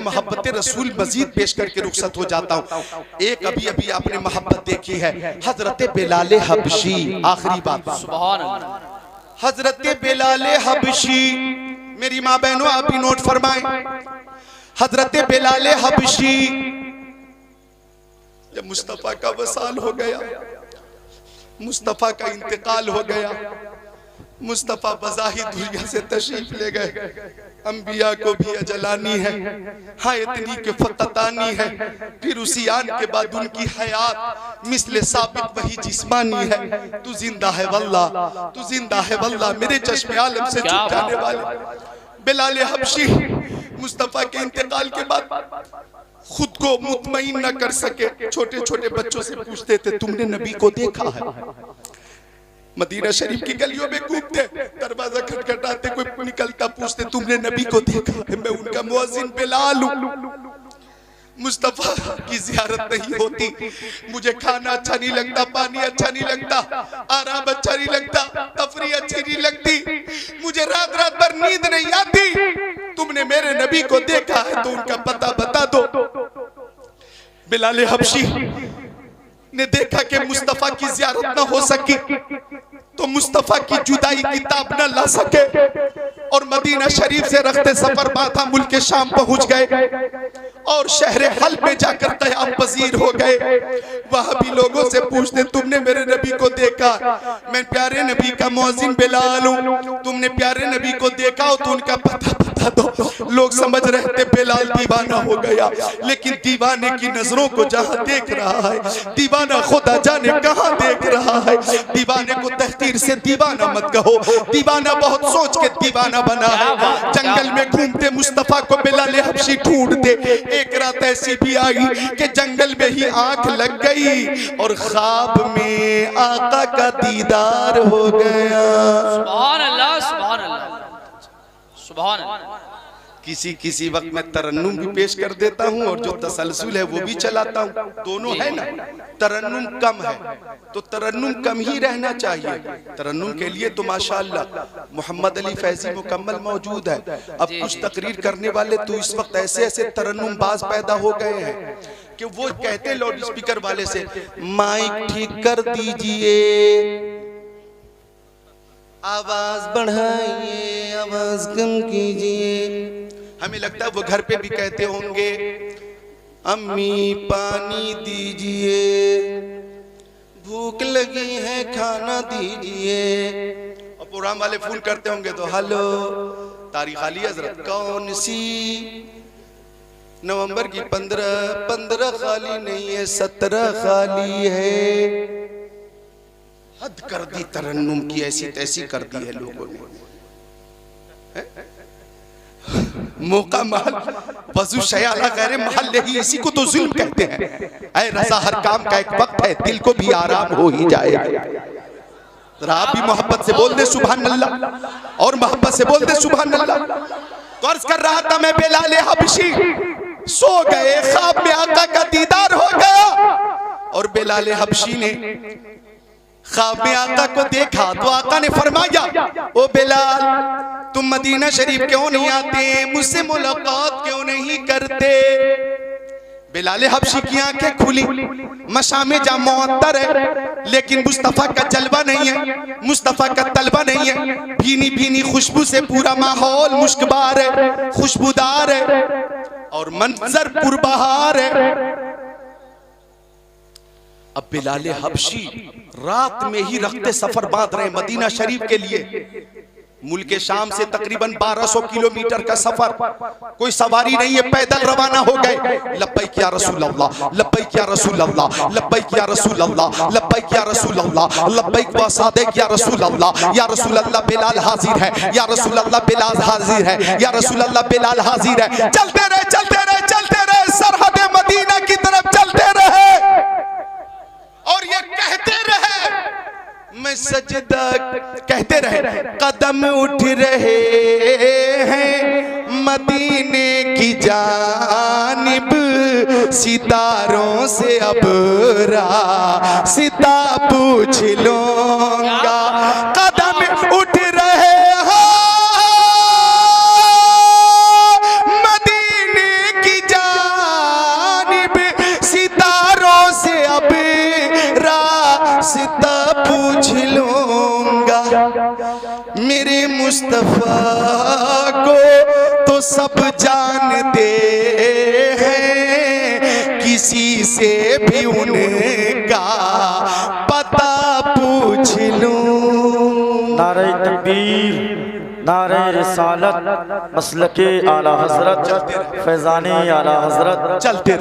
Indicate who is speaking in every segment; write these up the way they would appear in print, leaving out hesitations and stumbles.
Speaker 1: मोहब्बत रसूल मजीद पेश करके रुखसत हो जाता हूँ। एक अभी अभी आपने मोहब्बत देखी है, हजरत बिलाल हबशी, आखिरी बात, सुभान अल्लाह, हजरत बिलाल हबशी, मेरी माँ बहनों आप भी नोट फरमाएं, हजरत बिलाल हबशी जब मुस्तफा का वसाल हो गया, मुस्तफा का इंतकाल हो गया, मुस्तफा बज़ाहिर दुनिया से तशरीफ ले गए। अंबिया को भी अजलानी है, हाँ इतनी के फकतानी है, फिर उसी आन के बाद उनकी हयात मिसले साबित वही जिस्मानी है। तू जिंदा है वल्लाह, तू जिंदा है वल्लाह, मेरे चश्मे आलम से छूट जाने वाले बिलाल हबशी मुस्तफा के इंतकाल के बाद खुद को मुतमईन न कर सके, छोटे छोटे बच्चों से पूछते थे तुमने नबी को देखा है? मदीना शरीफ की गलियों में घूमते, दरवाजा खटखटाते, कोई निकलता, पूछते तुमने नबी को देखा है? मैं उनका मुअज्जिन बिलाल हूं। मुस्तफा की जियारत नहीं होती, मुझे खाना अच्छा नहीं लगता, पानी अच्छा नहीं लगता, आराम अच्छा नहीं लगता, तफरी अच्छी नहीं लगती, मुझे रात रात भर नींद नहीं आती। तुमने मेरे नबी को देखा है तो उनका पता बता दो। बिलाल हबशी ने देखा कि मुस्तफा की जियारत न हो सकी तो मुस्तफा की जुदाई की ताब न ला सके और मदीना शरीफ से रखते सफर माथा मुल्क शाम पहुंच गए और शहर हल्ब में जाकर क़याम पजीर हो गए। वहां भी लोगों से पूछते तुमने मेरे नबी को देखा? मैं प्यारे नबी का मुअज्जिन बिलाल हूं, तुमने प्यारे नबी को देखा हो तो उनका पता बता दो। लोग समझ रहे थे बिलाल दीवाना हो गया, लेकिन दीवाने की नजरों को जहां देख रहा है, दीवाना खुदा जाने कहां देख रहा है। दीवाने को तहकीर से दीवाना मत कहो, दीवाना बहुत सोच के दीवाना बना है। जंगल में घूमते मुस्तफा को बिलाल हबशी ढूंढते, एक रात ऐसी भी आई कि जंगल में ही आंख लग गई और ख्वाब में आका का दीदार हो गया।
Speaker 2: सुभान अल्लाह, सुभान अल्लाह, सुभान अल्लाह।
Speaker 1: किसी वक्त मैं तरन्नुम भी पेश कर देता हूँ और जो तसलसल है वो भी चलाता हूँ, दोनों है ना। तरन्नुम कम है तो तरन्नुम कम ही रहना चाहिए। तरन्नुम के लिए तो माशाअल्लाह मोहम्मद अली फैजी मुकम्मल मौजूद है। अब कुछ तकरीर करने वाले तो इस वक्त ऐसे ऐसे तरन्नुम बाज पैदा हो गए हैं कि वो कहते लाउड स्पीकर वाले से माइक ठीक कर दीजिए, आवाज बढ़ाइए, आवाज कम कीजिए। हमें लगता है वो घर पे भी कहते होंगे अम्मी पानी दीजिए, भूख लगी है खाना दीजिए। और प्रोग्राम वाले फोन करते होंगे तो हेलो तारीख खाली हजरत, कौन सी? नवंबर की 15 खाली नहीं है, 17 खाली है। हद कर दी तरन्नुम की, ऐसी तैसी कर दी है लोगों ने। मौका महल वजू शयाला गैर महल ही, इसी को तो जुल्म कहते हैं। ऐ रज़ा हर काम का एक वक्त है, दिल को भी आराम हो ही जाए। आप भी मोहब्बत से बोल दे सुभान अल्लाह, और मोहब्बत से बोल दे सुभान अल्लाह। तो अर्ज कर रहा था मैं बिलाल हबशी सो गए, ख्वाब में आका का दीदार हो गया और बिलाल हबशी ने ख्वाब में आका को देखा तो आका ने फरमाया ओ बिलाल तुम मदीना शरीफ क्यों नहीं आते, मुझसे मुलाकात क्यों नहीं करते? बिलाल हबशी की आंखें खुली, मशामे जा मुअत्तर है लेकिन मुस्तफा का जलवा नहीं है, मुस्तफा का तलवा नहीं है। भीनी भीनी खुशबू से पूरा माहौल मुश्कबार है, खुशबूदार है और मंजर पुरबहार है। अब बिलाल हबशी रात में ही रखते सफर बांध रहे मदीना शरीफ के लिए। मुल्क शाम से तकरीबन 1200 किलोमीटर का सफर, कोई सवारी नहीं है, पैदल रवाना हो गए। लब्बैक या रसूल अल्लाह, लब्बैक या रसूल अल्लाह, लब्बैक या रसूल अल्लाह, लब्बैक या रसूल अल्लाह, लब्बैक व सादिक या रसूल अल्लाह, या रसूल अल्लाह बिलाल हाजिर है, या रसूल अल्लाह बिलाल हाजिर है, या रसूल अल्लाह बिलाल हाजिर है। चलते रहे चलते रहे चलते रहे, सरहद मदीना की तरफ चलते रहे और ये कहते रहे मैं सजदा, कहते रहे कदम उठ रहे हैं मदीने की जानिब, सितारों से अब रास्ता पूछ लूंगा। कदम उठ रहे हैं मदीने की मेरे मुस्तफा को तो सब जानते हैं, किसी से भी उनका पता पूछ लूं।
Speaker 3: नारे तकबीर, नारे रिसालत, मसलके आला हजरत, फैजानी आला हजरत।
Speaker 1: चलते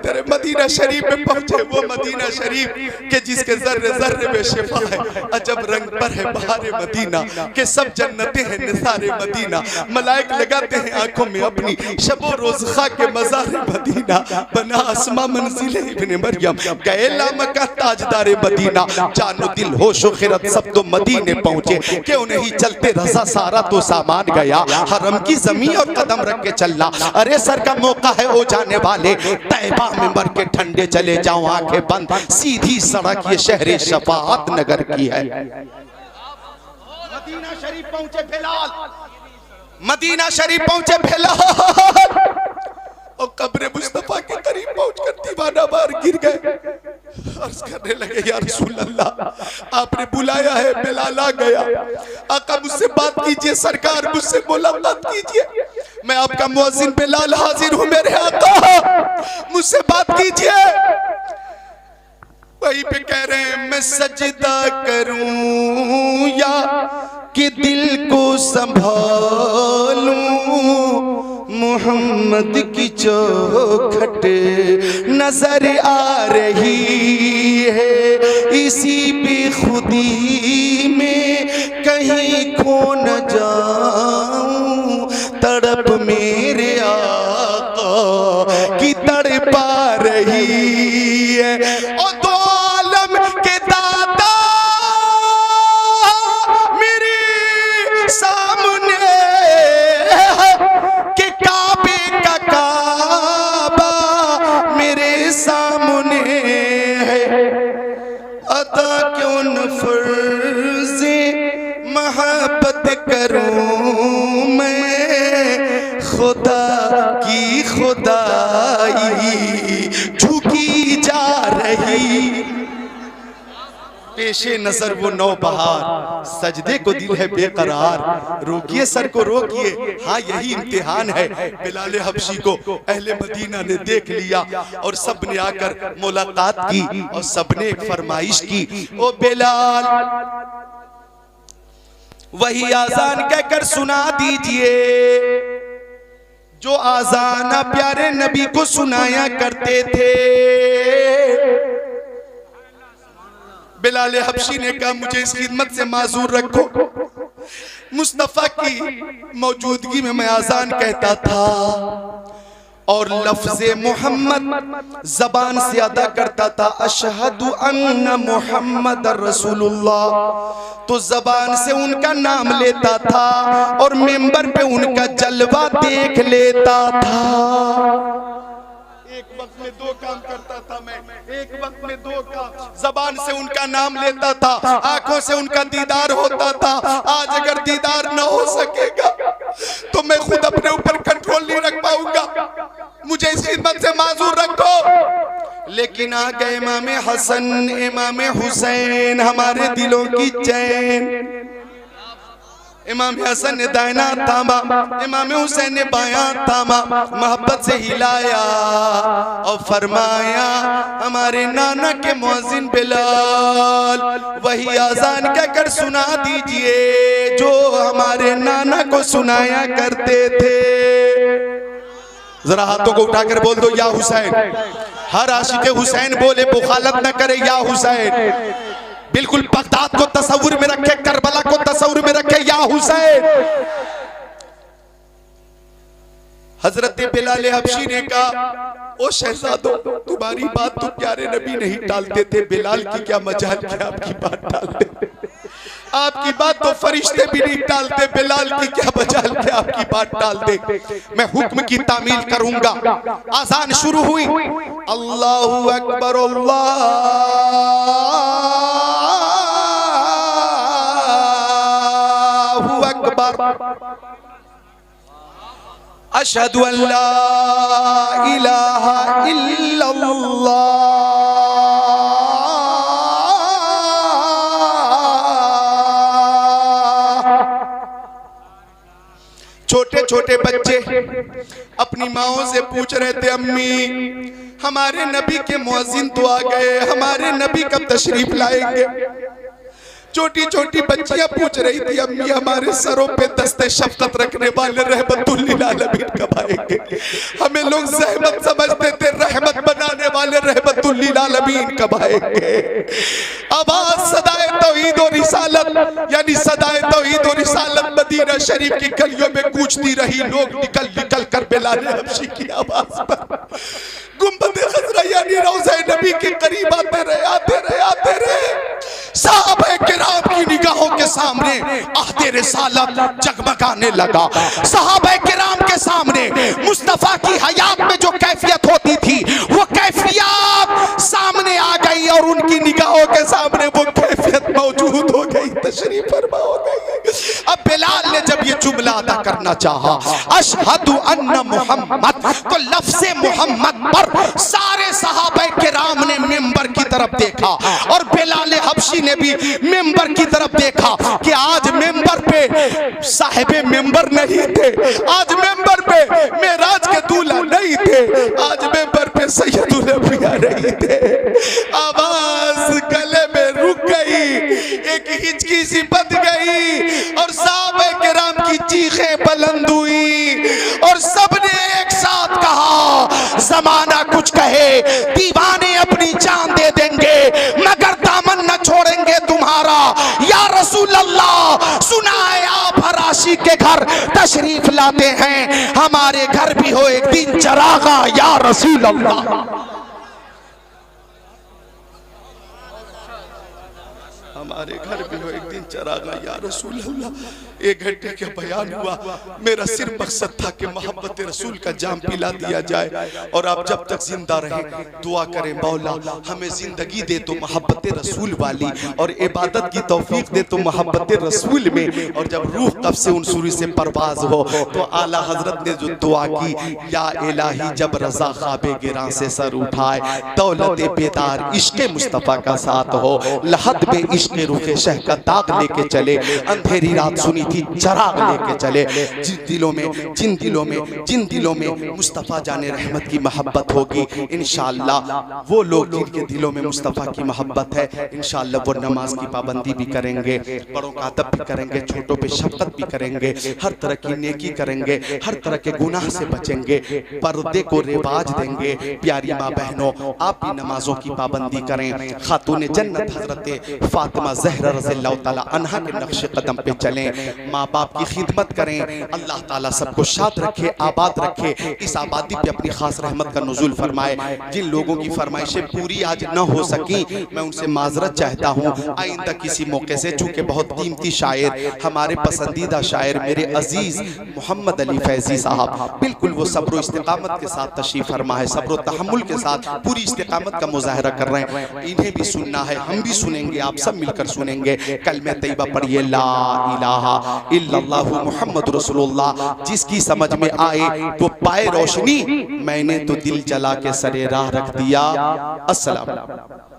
Speaker 1: रहे मदीना शरीफ में पहुंचे। वो मदीना शरीफ के जिसके जर्रे जर्रे में शिफा है, अजब रंग पर है बहारे मदीना के, सब जन्नतें हैं निसारे मदीना। मलाइक लगाते हैं आंखों में अपनी, शबो रोज खा के मज़ारे मदीना। बना आसमां मंजिले इब्ने मरियम, गए लामका ताजदारे मदीना। जानो दिल होश व खिरत सब तो मदीने पहुंचे, क्यों नहीं चलते रजा सारा तो सामान गया। हरम की जमीन और कदम रख के चलना, अरे सर का मौका है ओ जाने वाले। तैबा में मर के ठंडे चले जाओ आंखें बंद, सीधी सड़क ये शहरे शफाअत नगर की है। मदीना शरीफ पहुंचे बिलाल, मदीना शरीफ पहुंचे बिलाल और कब्र मुस्तफा के करीब पहुंचकर दीवाना बार गिर गए। अर्ज करने लगे, या रसूल अल्लाह, आपने बुलाया है, बिलाल आ गया। आका मुझसे बात कीजिए सरकार, मुझसे मुलाकात कीजिए। मैं आपका मुअज्जिन बिलाल हाजिर हूं मेरे आका, मुझसे बात कीजिए। वहीं पे कह रहे हैं, मैं सजदा करूं या कि दिल को संभालूं, मोहम्मद की चौखट नजर आ रही है, इसी बेखुदी में कहीं खो न जाऊं, तड़प मेरे आका की तड़पा रही है। और दो आलम के दाता मेरे सामने के काबे का काबा मेरे सामने है, अता क्यों न फर्ज़े मोहब्बत करूं मैं, खुदा की खुदाई झुकी जा रही। पेशे नजर वो नौबहार, सजदे को दिल है बेकरार, रोकिए सर को रोकिए, हाँ यही इम्तिहान है। बिलाल हबशी को अहले मदीना ने देख लिया और सब ने आकर मुलाकात की और सब ने एक फरमाइश की, ओ बिलाल वही आजान कहकर सुना दीजिए जो आजान प्यारे नबी को सुनाया करते थे। बिलाल हबशी ने कहा, मुझे इस खिदमत से माजूर रखो, मुस्तफा की मौजूदगी में मैं आजान कहता था और लफ्ज़े मोहम्मद जबान से अदा करता था, अशहदु अन्ना मोहम्मद रसूलुल्लाह, तो जबान से उनका नाम लेता था और मेंबर पे उनका जलवा देख लेता था। एक वक्त में दो काम करता था मैं, एक वक्त में दो काम, जबान से उनका नाम लेता था, आंखों से उनका दीदार होता था। आज अगर दीदार न हो सकेगा तो मैं खुद अपने ऊपर कंट्रोल नहीं रख पाऊंगा, मुझे इस खिदमत से माजूर रखो। लेकिन आ गए इमाम हसन इमाम हुसैन, हमारे दिलों की चैन। इमाम हसन ने दाहिना थामा, इमाम हुसैन ने बायां थामा, मोहब्बत से हिलाया और फरमाया, हमारे नाना के मुअज्जिन बिलाल वही आजान कहकर सुना दीजिए जो हमारे नाना को सुनाया करते थे। जरा हाथों को उठाकर बोल दो, या हुसैन। हर आशिक हुसैन बोले, बुखालत न करे, या हुसैन। बिल्कुल बगदाद को तस्वुर में रखे, करबला को तस्वुर में रखे, या हुसैन। हजरत बिलाल हबशी ने कहा, ओ शहजादो, तुम्हारी बात तो प्यारे नबी नहीं टालते थे, बिलाल की क्या मजाल कि आपकी बात टालते, आपकी बात तो फरिश्ते भी नहीं टालते, बिलाल की क्या मजाल कि आपकी बात टाल दे। मैं हुक्म की तामील करूंगा। आजान शुरू हुई, अल्लाहु अकबर, अल्लाहु अकबर, अशहदु अल्ला इलाहा इल्लल्लाह, छोटे बच्चे अपनी माओं से पूछ रहे थे, अम्मी हमारे नबी के मुअज्जिन तो आ गए, हमारे नबी कब तशरीफ लाएंगे। छोटी छोटी बच्चियां पूछ रही थी, अम्मी हमारे सरों पे दस्ते शफकत रखने वाले रहमतुल लिल आलमीन कब आएंगे। हमें लोग ज़हमत समझते थे, रहमत बनाने वाले रहमतुल लिल आलमीन कब आएंगे। आवाज सदाए तौहीद और रिसालत यानी सदाए तौहीद और रिसालत मदीना शरीफ की गलियों में गूंजती रही। लोग निकल निकल कर बिलाल हबशी की आवाज पर गुंबद खजरा यानी रोज़े नबी के करीब आते रहे। साहबे किराम की निगाहों के सामने अहदे रिसालत जगमगाने लगा। साहबे किराम के सामने मुस्तफा की हयात में जो कैफियत होती थी वो कैफियत सामने आ गई और उनकी निगाहों के सामने वो कैफियत मौजूद हो गई, तशरीफ फरमा हो गई। अब बिलाल ने जब ये जुमला अदा करना चाहा, अशहदु अन्ना मुहम्मद, तो लफ्ज़े मुहम्मद पर सारे सहाबा किराम ने मिंबर की तरफ देखा और बिलाल हबशी ने भी मिंबर की तरफ देखा कि आज मिंबर पे साहिबे मिंबर नहीं थे, आज मिंबर पे मेराज के दूल्हा नहीं थे, आज मिंबर पे सैयदुल अंबिया नहीं थे। आवाज गले में रुक गई, एक हिचकी सी बंध गई और साहबे किराम की चीखें बुलंद हुई और सबने एक साथ कहा, जमाना कुछ कहे दीवाने अपनी जान दे देंगे मगर दामन न छोड़ेंगे तुम्हारा। या रसूल अल्लाह, सुना है आप हर आशिक के घर तशरीफ लाते हैं, हमारे घर भी हो एक दिन चरागा या रसूल अल्लाह। हमारे घर भी हो एक दिन चरागा या रसूल अल्लाह। एक घंटे का बयान हुआ, मेरा सिर्फ मकसद था कि मोहब्बत रसूल का जाम पिला दिया जाए और आप जब तक जिंदा रहें दुआ करें, मौला हमें जिंदगी दे तो मोहब्बत रसूल वाली और इबादत की तौफीक दे तो मोहब्बत रसूल में, और जब रूह कब से उन सूरी से परवाज हो तो आला हजरत ने जो दुआ की, या इलाही जब रजा ख्वाबे गिरा से सर उठाए, दौलत बेदार इश्क मुस्तफ़ा का साथ हो, लहद में इश्क रुखे शह का दाग लेके चले, अंधेरी रात सुनी थी चराग लेके चले। जिन दिलों में मुस्तफ़ा जाने रहमत की मोहब्बत होगी, इंशाअल्लाह वो लोग जिनके दिलों में मुस्तफ़ा की मोहब्बत है, इंशाअल्लाह वो नमाज की पाबंदी भी करेंगे, बड़ों का अदब भी करेंगे, छोटों पे शफकत भी करेंगे, हर तरह की नेकी करेंगे, हर तरह के गुनाह से बचेंगे, पर्दे को रिवाज देंगे। प्यारी माँ बहनों, आप भी नमाजों की पाबंदी करें, खातून जन्नत हजरत फातिमा ज़हरा रज़ियल्लाहु ताला अन्हा के नक्शे कदम पे चलें, माँ बाप की खिदमत करें। अल्लाह ताला सबको शाद रखे, आबाद रखे, इस आबादी पे अपनी खास रहमत का नुज़ूल फरमाए। जिन लोगों की फरमाइशें पूरी आज न हो सकी, मैं उनसे माजरत चाहता हूँ। आइंदा किसी मौके से, चूँकि बहुत कीमती शायर, हमारे पसंदीदा शायर मेरे अजीज़ मोहम्मद अली फैज़ी साहब, बिल्कुल वो सब्र इस्तिकामत के साथ तशरीफ़ फरमा है, सब्र तहम्मुल के साथ पूरी इस्तिकामत का मुज़ाहरा कर रहे हैं। इन्हें भी सुनना है, हम भी सुनेंगे, आप सब मिलकर सुनेंगे। कलमे तैयबा पढ़िए, ला इलाहा इल्लल्लाहु मुहम्मद रसूलुल्लाह। जिसकी समझ में आए वो पाए रोशनी, मैंने तो दिल जला के सरे राह रख दिया। अस्सलाम।